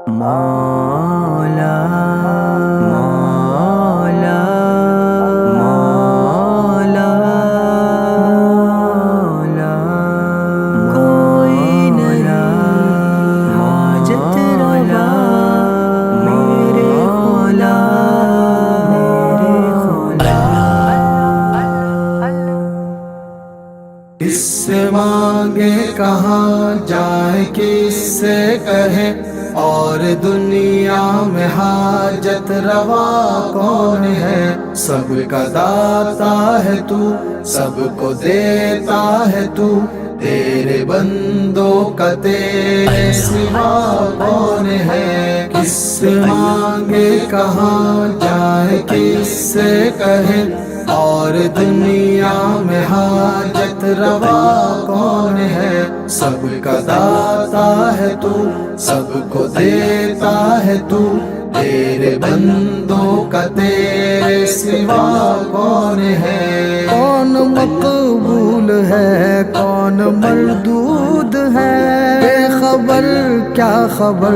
مولا مولا مولا مولا کوئی نہیں حاجت روا میرے مولا کس سے مانگے کہاں جائے کس سے کہے اور دنیا میں حاجت روا کون ہے؟ سب کا داتا ہے تو، سب کو دیتا ہے تو، تیرے بندوں کا تیرے سوا کون ہے؟ کس سے مانگے کہاں جائے کس سے کہے اور دنیا میں حاجت روا کون ہے؟ سب کا داتا ہے تو، سب کو دیتا ہے تو، تیرے بندوں کا تیرے سوا کون ہے؟ کون مقبول ہے کون مردود ہے؟ بے خبر کیا خبر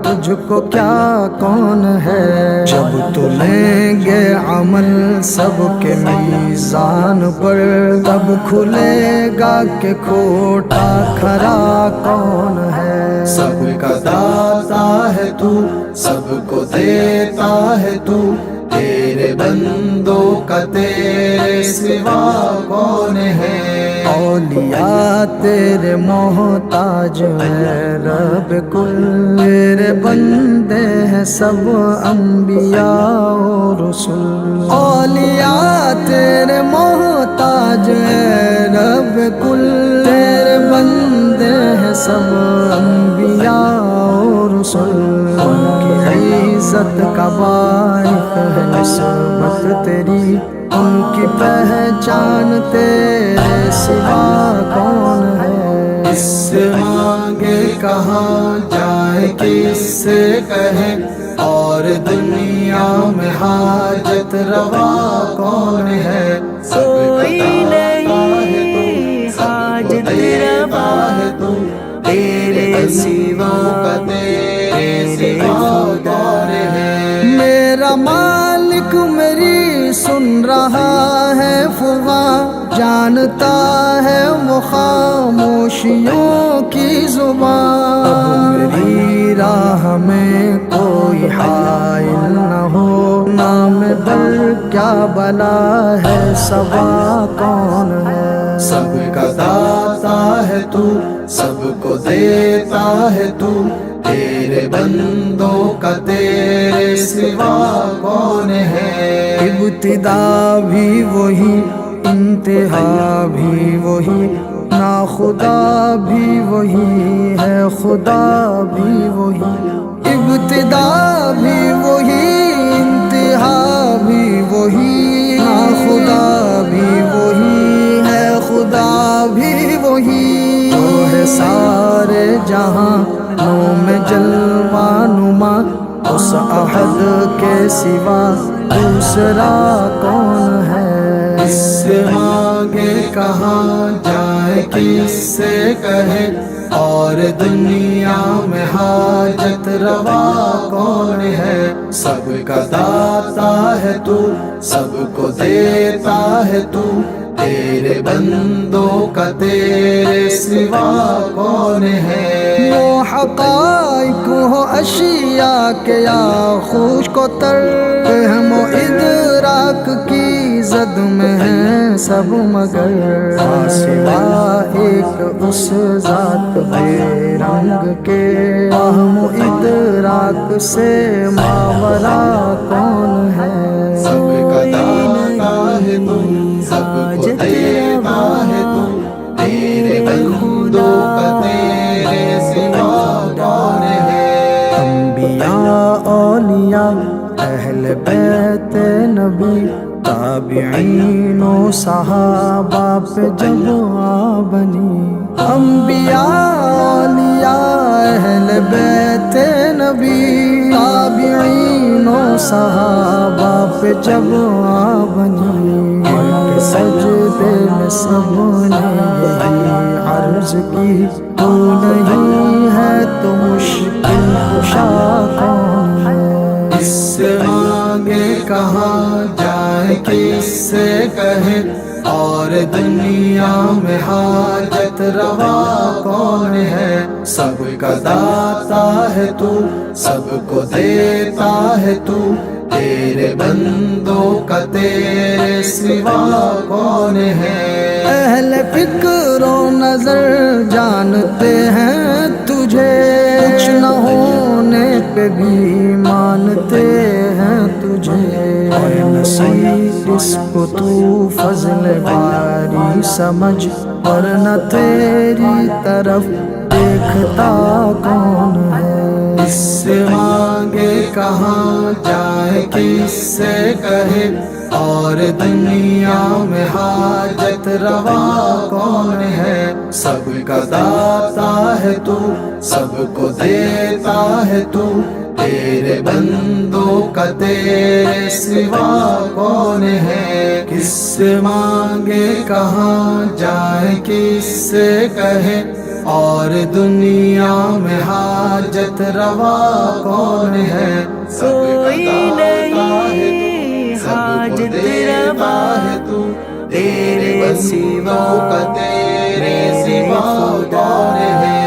تجھ کو کیا کون ہے؟ جب تو لیں گے عمل سب کے میزان پر، تب کھلے گا کہ کھوٹا کھرا کون ہے؟ سب کا داتا ہے تو، سب کو دیتا ہے تو، تیرے بندوں کا تیرے سوا کون ہے؟ اولیاء تیرے محتاج ہے رب کل، تیرے بندے ہیں سب انبیاء و رسول۔ اولیاء تیرے محتاج ہے رب کل، تیرے بندے ہیں سب انبیاء و رسول۔ ان کی عزت کا باعث ہے نسبت تیری، ان کی پہچان تیرے سوا کون ہے؟ کس سے مانگے کہاں جائے کس سے کہے اور دنیا میں حاجت روا کون ہے؟ کوئی نہیں حاجت روا تیرے سوا تیرے کون ہے؟ میرا مالک میری سن رہا ہے فغاں، جانتا ہے وہ خاموشیوں کی زبان۔ میری راہ میں کوئی حائل نہ ہو، نام بر کیا بلا ہے سوا کون ہے؟ سب کا داتا ہے تو، سب کو دیتا ہے تو، تیرے بندوں کا تیرے سوا کون ہے؟ ابتدا بھی وہی انتہا بھی وہی، ناخدا بھی وہی ہے خدا بھی وہی۔ ابتدا بھی وہی انتہا بھی وہی، ناخدا بھی وہی ہے خدا بھی وہی۔ جو ہے سارے جہاں میں جلوہ نما، اس احد کے سوا دوسرا کون ہے؟ کس سے مانگے کہاں جائے کس سے کہے اور دنیا میں حاجت روا کون ہے؟ سب کا داتا ہے تو، سب کو دیتا ہے تو، تیرے بندوں کا تیرے سوا کون ہے؟ وہ حقائق ہو اشیاء کے یا خوش کو تر، فہم و ادراک کی زد میں ہیں سب مگر، سوا ایک اس ذات بے رنگ کے، فہم و ادراک سے ماورا کون ہے؟ سب کا داتا ہے تو، سب کو دیتا ہے تو، تیرے بندوں کا تیرے سوا کون ہے؟ انبیاء اولیاء اہل بیت نبی، تابعین و صحابہ پہ جب آ بنی، انبیاء اولیاء اہل بیت نبی، تابعین و صحابہ پہ جب آ بنی، ان کے سجدے میں سب نے یہی عرض کی، تو نہیں ہے تو مشکل کشا کہے اور دنیا میں حاجت روا کون ہے؟ سب کا داتا ہے تو، سب کو دیتا ہے تو، تیرے بندوں کا تیرے سوا کون ہے؟ اہل فکر و نظر جانتے ہیں تجھے، کچھ نہ ہونے پہ بھی مانتے ہیں تجھے۔ اے نصیب اس کو تو فضل باری سمجھ، ورنہ تیری طرف دیکھتا کون ہے؟ اس سے مانگے کہاں جائے، کس سے کہے اور دنیا میں حاجت روا کون ہے؟ سب کا داتا ہے تو، سب کو دیتا ہے تو، تیرے بندوں کا تیرے سوا کون ہے؟ کس سے مانگے کہاں جائے، کس سے کہے اور دنیا میں حاجت روا کون ہے؟ کوئی نہیں حاجت روا تیرے سوا، تیرے سوا کون ہے؟